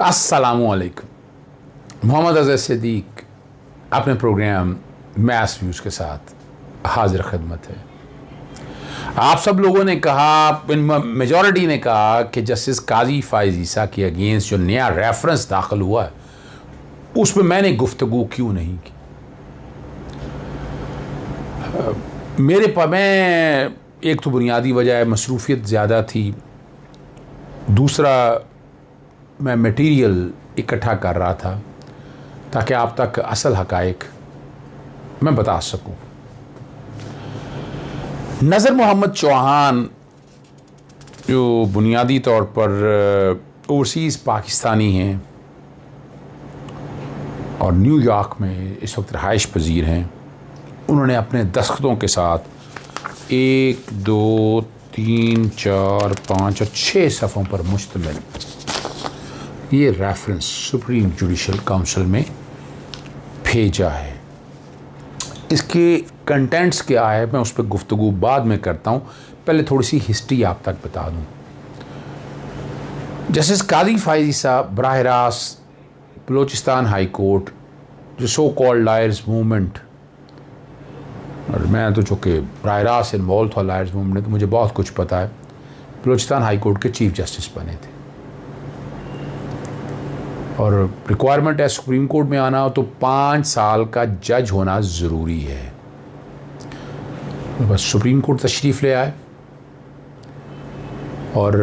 अस्सलामुअलैकुम। मोहम्मद अज़हर सिद्दीक अपने programme maths views के साथ हाजिर खिदमत है। आप सब लोगों ने कहा, मेजॉरिटी ने कहा कि जस्टिस काजी फ़ाइज़ ईसा के अगेंस्ट जो नया रेफरेंस दाखिल हुआ है उस पर मैंने गुफ्तगू क्यों नहीं की। मेरे पास मैं एक तो बुनियादी वजह है मसरूफ़ियत ज़्यादा थी, दूसरा मैं मटेरियल इकट्ठा कर रहा था ताकि आप तक असल हकायक मैं बता सकूं। नज़र मोहम्मद चौहान जो बुनियादी तौर पर ओवरसीज़ पाकिस्तानी हैं और न्यूयॉर्क में इस वक्त रहाइश पजीर हैं, उन्होंने अपने दस्तखतों के साथ 1, 2, 3, 4, 5 और 6 सफ़ों पर मुश्तमिल ये रेफरेंस सुप्रीम जुडिशल काउंसिल में भेजा है। इसके कंटेंट्स क्या है मैं उस पर गुफ्तगू बाद में करता हूँ, पहले थोड़ी सी हिस्ट्री आप तक बता दूँ। जस्टिस काजी फ़ाइज़ ईसा बराह रास्त बलूचिस्तान हाई कोर्ट जो सो कॉल्ड लायर्स मूवमेंट, और मैं तो चूँकि बराह रास्त इन्वॉल्व था लायर्स मूवमेंट में तो मुझे बहुत कुछ पता है, बलूचिस्तान हाई कोर्ट के चीफ जस्टिस बने थे और रिक्वायरमेंट है सुप्रीम कोर्ट में आना हो तो 5 साल का जज होना ज़रूरी है। तो बस सुप्रीम कोर्ट तशरीफ़ ले आए और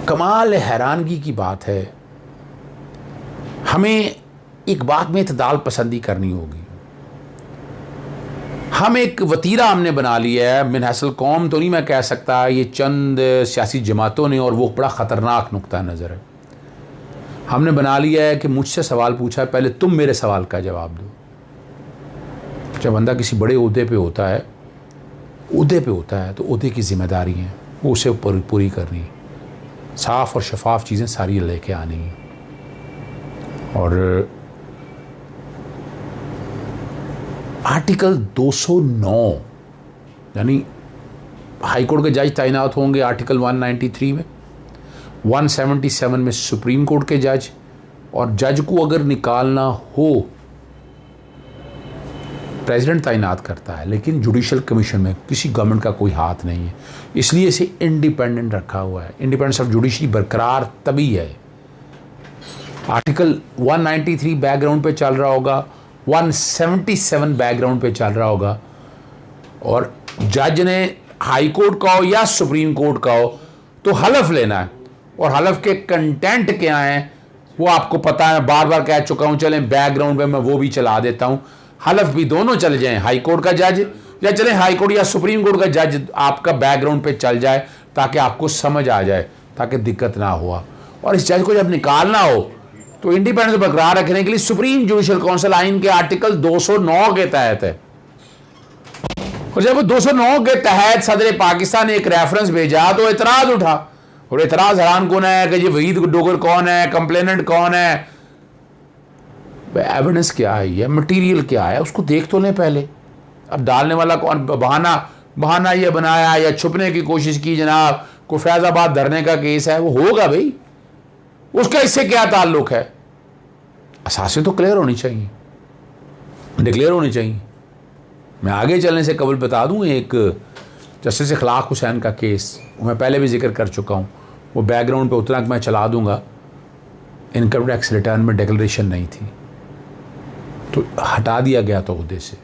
कमाल हैरानगी की बात है, हमें एक बात में इत्दाल पसंदी करनी होगी। हम एक वतीरा हमने बना लिया है, मिनहसल कौम तो नहीं मैं कह सकता, ये चंद सियासी जमातों ने, और वो बड़ा ख़तरनाक नुक्ता नज़र है। हमने बना लिया है कि मुझसे सवाल पूछा है, पहले तुम मेरे सवाल का जवाब दो। जब बंदा किसी बड़े ओहदे पे होता है तो ओहदे की जिम्मेदारी है वो उसे पूरी करनी है, साफ़ और शफाफ चीज़ें सारी लेके आनी है। और आर्टिकल 209 यानी हाई कोर्ट के जज तैनात होंगे आर्टिकल 193 में, 177 में सुप्रीम कोर्ट के जज, और जज को अगर निकालना हो प्रेसिडेंट तैनात करता है, लेकिन जुडिशल कमीशन में किसी गवर्नमेंट का कोई हाथ नहीं है, इसलिए इसे इंडिपेंडेंट रखा हुआ है। इंडिपेंडेंस ऑफ जुडिशरी बरकरार तभी है। आर्टिकल 193 बैकग्राउंड पे चल रहा होगा, 177 बैकग्राउंड पे चल रहा होगा, और जज ने हाई कोर्ट का हो या सुप्रीम कोर्ट का हो तो हलफ लेना है, और हलफ के कंटेंट क्या हैं वो आपको पता है, बार बार कह चुका हूं। चलें बैकग्राउंड पे मैं वो भी चला देता हूं, हलफ भी दोनों चल जाएं, हाई कोर्ट का जज या चलें हाई कोर्ट या सुप्रीम कोर्ट का जज आपका बैकग्राउंड पे चल जाए ताकि आपको समझ आ जाए, ताकि दिक्कत ना हुआ। और इस जज को जब निकालना हो तो इंडिपेंडेंस बरकरार रखने के लिए सुप्रीम जुडिशल काउंसिल आइन के आर्टिकल 209 के तहत है। और जब 209 के तहत सदर पाकिस्तान ने एक रेफरेंस भेजा तो एतराज उठा, और एतराज हैरान कौन है कि ये वहीद डोगर कौन है, कंप्लेनेंट कौन है, एविडेंस क्या है, ये मटेरियल क्या है उसको देख तो लें पहले। अब डालने वाला कौन, बहाना ये बनाया या छुपने की कोशिश की, जनाब को फैजाबाद धरने का केस है, वो होगा भाई, उसका इससे क्या ताल्लुक है। असासें तो क्लियर होनी चाहिए, डिक्लेयर होनी चाहिए। मैं आगे चलने से कबल बता दूं, एक जस्टिस इखलाक हुसैन का केस मैं पहले भी जिक्र कर चुका हूं, वो बैकग्राउंड पे उतना मैं चला दूंगा। इनकम टैक्स रिटर्न में डिक्लेरेशन नहीं थी तो हटा दिया गया तो उहदे से,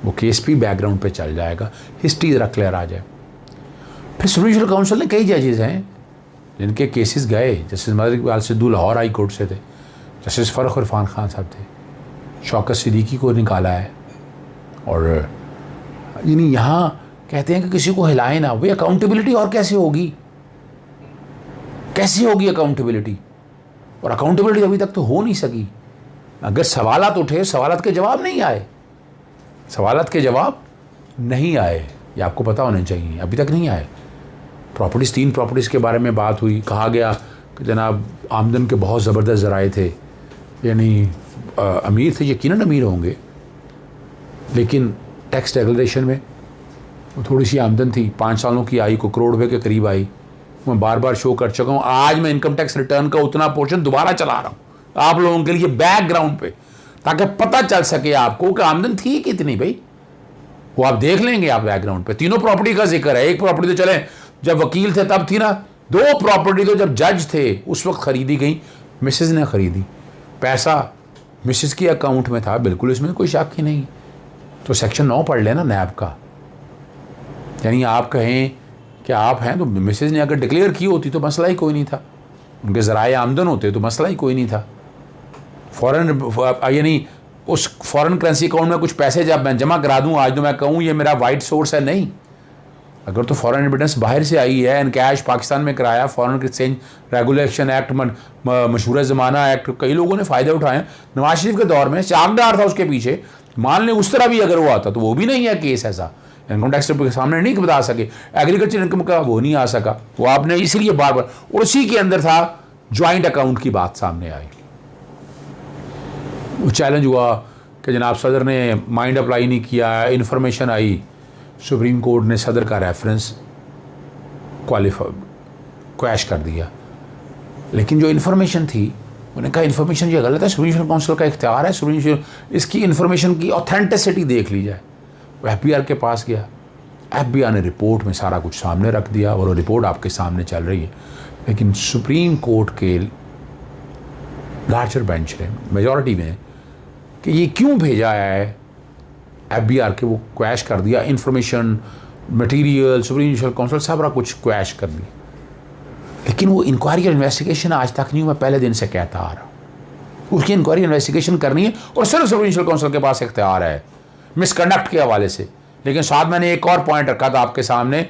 वो केस भी बैकग्राउंड पे चल जाएगा, हिस्ट्री ज़रा क्लियर आ जाए। फिर जुडिशल काउंसिल ने कई जजेस हैं जिनके केसेस गए, justice Malik Iqbal Sidhu Lahore high court से थे, जस्टिस फ़र्रुख इरफान खान साहब थे, शौकत सिद्दीकी को निकाला है। और यानी यहाँ कहते हैं कि किसी को हिलाए ना, भाई अकाउंटेबिलिटी और कैसे होगी अकाउंटेबिलिटी, और अकाउंटेबिलिटी अभी तक तो हो नहीं सकी। अगर सवालात उठे, सवालात के जवाब नहीं आए, ये आपको पता होना चाहिए, अभी तक नहीं आए। प्रॉपर्टीज़, 3 प्रॉपर्टीज़ के बारे में बात हुई, कहा गया कि जनाब आमदन के बहुत ज़बरदस्त ज़राए थे, यानी अमीर थे, यकीनन अमीर होंगे, लेकिन टैक्स डिक्लेरेशन में थोड़ी सी आमदन थी, 5 सालों की आई, को करोड़ रुपए के करीब आई, मैं बार बार शो कर चुका हूँ। आज मैं इनकम टैक्स रिटर्न का उतना पोर्शन दोबारा चला रहा हूँ आप लोगों के लिए बैकग्राउंड पे, ताकि पता चल सके आपको कि आमदन थी कितनी भाई। वो आप देख लेंगे आप बैकग्राउंड पे। तीनों प्रॉपर्टी का जिक्र है। एक प्रॉपर्टी तो चले जब वकील थे तब थी ना, 2 प्रॉपर्टी तो जब जज थे उस वक्त खरीदी गई, मिसेज ने खरीदी, पैसा मिसेज के अकाउंट में था, बिल्कुल इसमें कोई शक ही नहीं। तो सेक्शन 9 पढ़ लेना नैब का। यानी आप कहें कि आप हैं तो मिसेज ने अगर डिक्लेयर की होती तो मसला ही कोई नहीं था, उनके ज़राए आमदन होते तो मसला ही कोई नहीं था। यानी उस फॉरेन करेंसी अकाउंट में कुछ पैसे जब मैं जमा करा दूं आज तो मैं कहूं ये मेरा वाइट सोर्स है, नहीं। अगर तो फॉरेन एविडेंस बाहर से आई है, इन कैश पाकिस्तान में कराया, फॉरेन एक्सचेंज रेगुलेशन एक्ट, मशहूर ज़माना एक्ट, कई लोगों ने फ़ायदे उठाए। नवाज शरीफ के दौर में चाकदार था उसके पीछे, मान लें उस तरह भी अगर वो आता तो वो भी नहीं है केस ऐसा, इनकम टैक्स के सामने नहीं बता सके। एग्रीकल्चर इनकम का वो नहीं आ सका, वो आपने इसलिए बार बार, और उसी के अंदर था ज्वाइंट अकाउंट की बात सामने आई। वो चैलेंज हुआ कि जनाब सदर ने माइंड अप्लाई नहीं किया, इन्फॉर्मेशन आई, सुप्रीम कोर्ट ने सदर का रेफरेंस क्वैश कर दिया। लेकिन जो इन्फॉर्मेशन थी उन्होंने कहा इन्फॉर्मेशन ये गलत है, सुप्रीम काउंसिल का इख्तियार है, सुप्रीम इसकी इन्फॉर्मेशन की ऑथेंटिसिटी देख ली जाए। वो FBI के पास गया, FBI ने रिपोर्ट में सारा कुछ सामने रख दिया और वो रिपोर्ट आपके सामने चल रही है। लेकिन सुप्रीम कोर्ट के लार्जर बेंच ने मेजॉरिटी में कि ये क्यों भेजा है FBI के, वो क्वैश कर दिया इन्फॉर्मेशन, मटेरियल, सुप्रीम काउंसिल सारा कुछ क्वैश कर दिया। लेकिन वो इंक्वायरी और इन्वेस्टिगेशन आज तक नहीं, मैं पहले दिन से कहता आ रहा हूँ उसकी इंक्वायरी इन्वेस्टिगेशन करनी है और सिर्फ सुप्रीम काउंसिल के पास इख्तियार है मिसकंडक्ट के हवाले से। लेकिन साथ मैंने एक और पॉइंट रखा था आपके सामने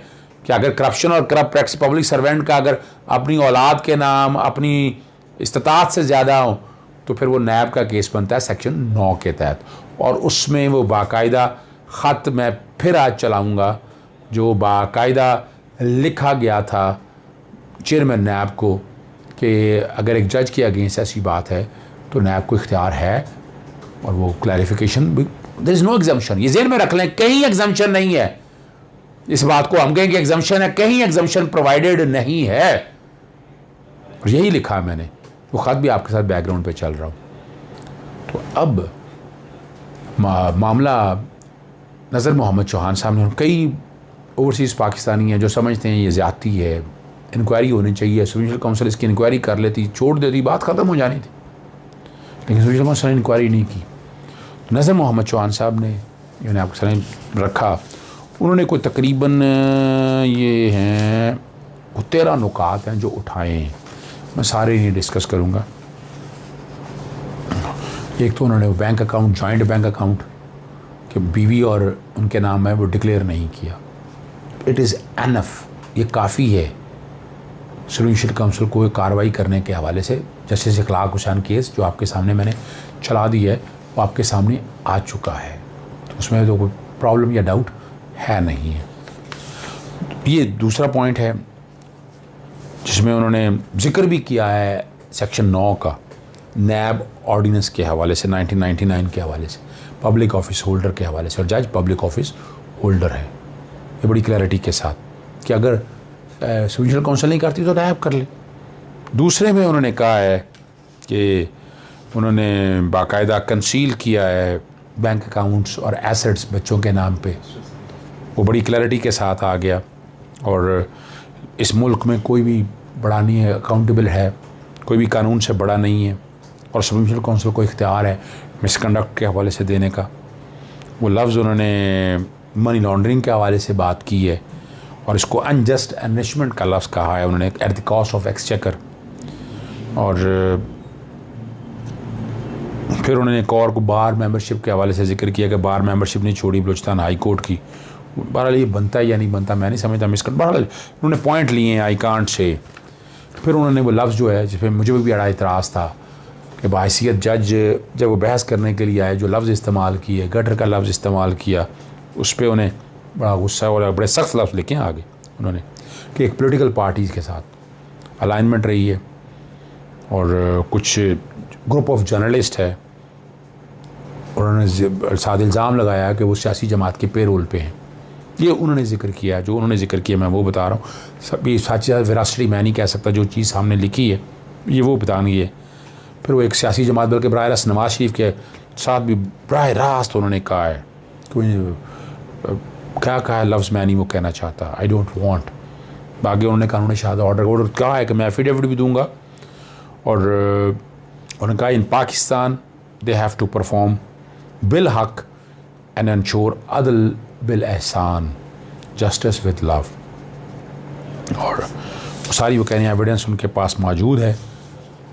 कि अगर करप्शन और करप्ट प्रैक्टिस पब्लिक सर्वेंट का अगर अपनी औलाद के नाम अपनी इस्तात से ज़्यादा हो तो फिर वो नैब का केस बनता है सेक्शन 9 के तहत। और उसमें वो बाकायदा ख़त मैं फिर आज चलाऊँगा जो बाकायदा लिखा गया था चेयरमैन नैब को कि अगर एक जज के अगेंस्ट ऐसी बात है तो नैब को इख्तियार है और वो clarification, there is no exemption. ये ज़हन में रख लें, कहीं एग्जम्पशन नहीं है। इस बात को हम कहें कि एग्जम्पशन है, कहीं एग्जम्पशन प्रोवाइडेड नहीं है और यही लिखा है मैंने। वो ख़त भी आपके साथ बैकग्राउंड पे चल रहा हूँ। तो अब मामला नज़र मोहम्मद चौहान साहब ने, कई ओवरसीज़ पाकिस्तानी हैं जो समझते हैं ये ज़्यादती है, इंक्वायरी होनी चाहिए, सुप्रीम काउंसिल इसकी इंक्वायरी कर लेती, छोड़ देती, बात ख़त्म हो जानी थी। लेकिन सुप्रीम काउंसिल ने इंक्वायरी नहीं की। तो नज़र मोहम्मद चौहान साहब ने मैंने आपके सामने रखा, उन्होंने कोई तकरीबन ये हैं 13 नुकात हैं जो उठाए हैं, मैं सारे नहीं डिस्कस करूँगा। एक तो उन्होंने bank account, joint bank account कि बीवी और उनके नाम है वो डिक्लेयर नहीं किया। इट इज़ एनफ, ये काफ़ी है सुप्रीम काउंसिल को कार्रवाई करने के हवाले से। जस्टिस इखलाक हुसैन केस जो आपके सामने मैंने चला दी है वो आपके सामने आ चुका है, तो उसमें तो कोई प्रॉब्लम या डाउट है नहीं है। ये दूसरा पॉइंट है जिसमें उन्होंने जिक्र भी किया है सेक्शन 9 का, नैब ऑर्डिनेंस के हवाले से, 1999 के हवाले से, पब्लिक ऑफिस होल्डर के हवाले से, और जज पब्लिक ऑफिस होल्डर है। ये बड़ी क्लैरिटी के साथ कि अगर सुप्रीम काउंसिल नहीं करती तो नैब कर ले। दूसरे में उन्होंने कहा है कि उन्होंने बाकायदा कंसील किया है बैंक अकाउंट्स और एसेट्स बच्चों के नाम पे, वो बड़ी क्लैरिटी के साथ आ गया। और इस मुल्क में कोई भी बड़ा नहीं है, अकाउंटेबल है, कोई भी कानून से बड़ा नहीं है और सुप्रीम काउंसिल को इख्तियार है मिसकंडक्ट के हवाले से देने का। वो लफ्ज़ उन्होंने मनी लॉन्ड्रिंग के हवाले से बात की है और इसको अनजस्ट एनरिचमेंट का लफ्ज़ कहा है उन्होंने, at the cost of exchequer. और फिर उन्होंने एक और को बार मेंबरशिप के हवाले से जिक्र किया कि बार मेंबरशिप नहीं छोड़ी बलूचिस्तान हाई कोर्ट की। बहरहाल ये बनता है या नहीं बनता मैं नहीं समझता, मिसकंड, बहरहाल उन्होंने पॉइंट लिए हैं आई कांट से। फिर उन्होंने वो लफ्ज़ जो है जिस पर मुझे भी बड़ा इतराज़ था कि बाहैसियत जज जब वो बहस करने के लिए आए जो लफ्ज़ इस्तेमाल किए, गटर का लफ्ज़ इस्तेमाल किया, उस पर उन्हें बड़ा गुस्सा और बड़े सख्त लफ्ज़ लिखे आगे उन्होंने कि एक पॉलिटिकल पार्टीज़ के साथ अलाइनमेंट रही है और कुछ ग्रुप ऑफ जर्नलिस्ट है, उन्होंने साथ इल्ज़ाम लगाया कि वो सियासी जमात के पेरोल पे हैं। ये उन्होंने जिक्र किया, जो उन्होंने जिक्र किया मैं वो बता रहा हूँ। सभी साची विरासती मैं नहीं कह सकता, जो चीज़ सामने लिखी है ये वो बतानी है। फिर वो एक सियासी जमात बल्कि बराह रास्त नवाज शरीफ के साथ भी बराह रास्त उन्होंने कहा है, क्या कहा है लफ्ज़ मैं नहीं वो कहना चाहता, आई डोंट वांट। बाकी उन्होंने कानून शहादत ऑर्डर कहा है कि मैं एफिडेविट भी दूंगा, और उन्होंने कहा in Pakistan they have to perform बिल हक एंड इंश्योर अदल बिल एहसान, जस्टिस विद लव। और सारी वो कह रहे हैं एविडेंस उनके पास मौजूद है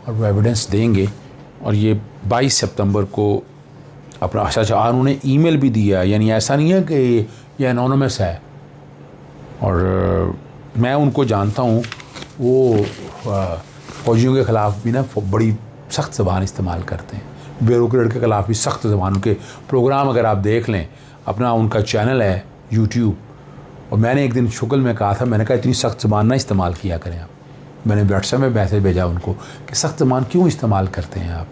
और वो एविडेंस देंगे। और ये 22 सितंबर को अपना अच्छा उन्होंने ईमेल भी दिया, यानी ऐसा नहीं है कि ये एनोनिमस है। और मैं उनको जानता हूँ, वो फौजियों के ख़िलाफ़ भी ना बड़ी सख्त ज़बान इस्तेमाल करते हैं, ब्यूरोक्रेट के ख़िलाफ़ भी सख्त ज़बान। उनके प्रोग्राम अगर आप देख लें, अपना उनका चैनल है यूट्यूब, और मैंने एक दिन शुक्ल में कहा था, मैंने कहा इतनी सख्त ज़बान ना इस्तेमाल किया करें आप। मैंने व्हाट्सएप में मैसेज भेजा उनको कि सख्त ज़बान क्यों इस्तेमाल करते हैं आप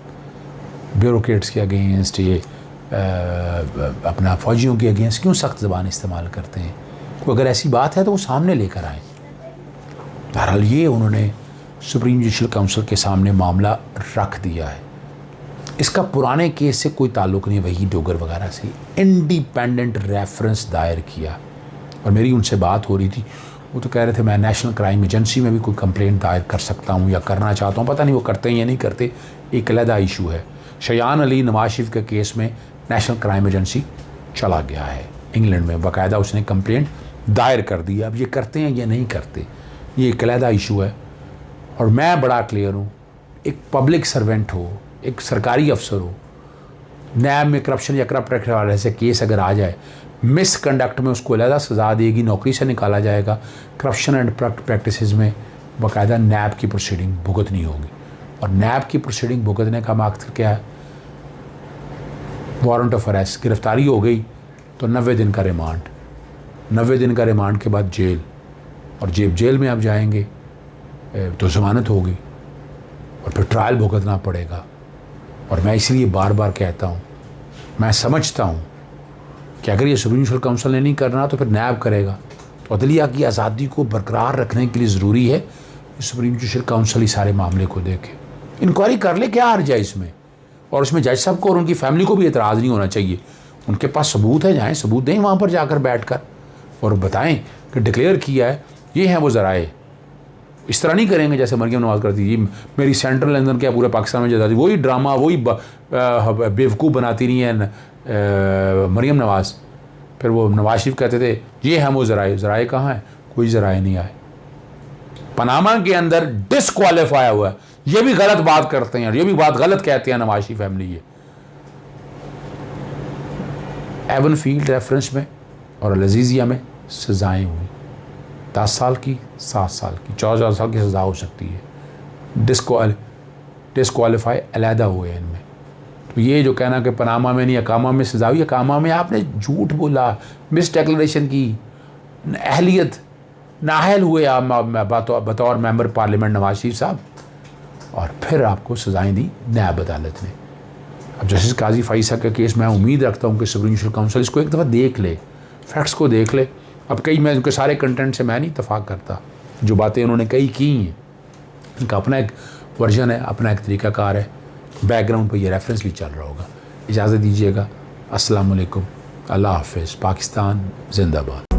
ब्यूरोक्रेट्स के अगेंस्ट, ये अपना फ़ौजियों के अगेंस्ट क्यों सख्त ज़बान इस्तेमाल करते हैं। तो अगर ऐसी बात है तो वो सामने लेकर आएँ। बहरहाल ये उन्होंने सुप्रीम जुडिशल काउंसिल के सामने मामला रख दिया है। इसका पुराने केस से कोई ताल्लुक़ नहीं, वही डोगर वगैरह से इंडिपेंडेंट रेफरेंस दायर किया। और मेरी उनसे बात हो रही थी, वो तो कह रहे थे मैं नेशनल क्राइम एजेंसी में भी कोई कंप्लेंट दायर कर सकता हूँ या करना चाहता हूँ, पता नहीं वो करते हैं या नहीं करते, एक अलहदा इशू है। शयान अली नवाज शरीफ के केस में नेशनल क्राइम एजेंसी चला गया है इंग्लैंड में, बाकायदा उसने कंप्लेंट दायर कर दी। अब ये करते हैं या नहीं करते, ये एक अलहदा इशू है। और मैं बड़ा क्लियर हूँ, एक पब्लिक सर्वेंट हो, एक सरकारी अफसर हो, नैब में करप्शन या करप्ट वाले से केस अगर आ जाए, मिसकंडक्ट में उसको अलहदा सज़ा देगी, नौकरी से निकाला जाएगा। करप्शन एंड प्रैक्टिसेस में बाकायदा नैब की प्रोसीडिंग भुगतनी होगी। और नैब की प्रोसीडिंग भुगतने का मकसद क्या है, वारंट ऑफ अरेस्ट, गिरफ्तारी हो गई तो 90 दिन का रिमांड, 90 दिन का रिमांड के बाद जेल, और जेल में आप जाएंगे तो ज़मानत होगी और फिर ट्रायल भुगतना पड़ेगा। और मैं इसलिए बार बार कहता हूँ, मैं समझता हूँ कि अगर ये सुप्रीम जुडिशल काउंसिल ने नहीं करना तो फिर नैब करेगा। तो अदलिया की आज़ादी को बरकरार रखने के लिए ज़रूरी है कि सुप्रीम जुडिशल काउंसिल इस सारे मामले को देखे, इंक्वायरी कर ले, क्या हर्ज है इसमें। और उसमें जज साहब को और उनकी फैमिली को भी एतराज़ नहीं होना चाहिए। उनके पास सबूत है, जाएँ सबूत दें वहाँ पर जाकर बैठ कर और बताएँ कि डिक्लेयर किया है, ये हैं वो ज़राए। इस तरह नहीं करेंगे जैसे मरियम नवाज़ करती थी, मेरी सेंट्रल लंदन क्या पूरे पाकिस्तान में जता दी, वही ड्रामा, वही बेवकूफ़ बनाती रही है मरियम नवाज़। फिर वो नवाज शरीफ कहते थे ये हैं वो ज़राए, ज़राए कहाँ हैं, कोई ज़राए नहीं आए। पनामा के अंदर डिसक्वालीफाई हुआ है, ये भी गलत बात करते हैं और ये भी बात गलत कहते हैं नवाज शरीफ फैमिली। ये एवन फील्ड रेफरेंस में और अल-अज़ीज़िया में सज़ाएँ हुई, 10 साल की, 7 साल की, 14 साल की सज़ा हो सकती है। डिसक्वालीफाई अलहदा हुए हैं इनमें। तो ये जो कहना कि पनामा में नहीं अकामा में सज़ा हुई, अकामा में आपने झूठ बोला, मिस डिक्लेरेशन की, अहलियत नाअहल हुए आप बतौर मेंबर पार्लियामेंट नवाज शरीफ साहब, और फिर आपको सज़ाएँ दी नैब अदालत ने। अब जस्टिस काजी फ़ाइज़ का केस मैं उम्मीद रखता हूँ कि सुप्रीम जुडिशल काउंसिल इसको एक दफ़ा देख ले, फैक्ट्स को देख ले। अब कई मैं उनके सारे कंटेंट से मैं नहीं इत्तफ़ाक़ करता, जो बातें उन्होंने कई की हैं उनका अपना एक वर्जन है, अपना एक तरीक़ाकार है, बैकग्राउंड पर ये रेफरेंस भी चल रहा होगा। इजाज़त दीजिएगा, अस्सलाम वालेकुम, अल्लाह हाफ़िज़, पाकिस्तान ज़िंदाबाद।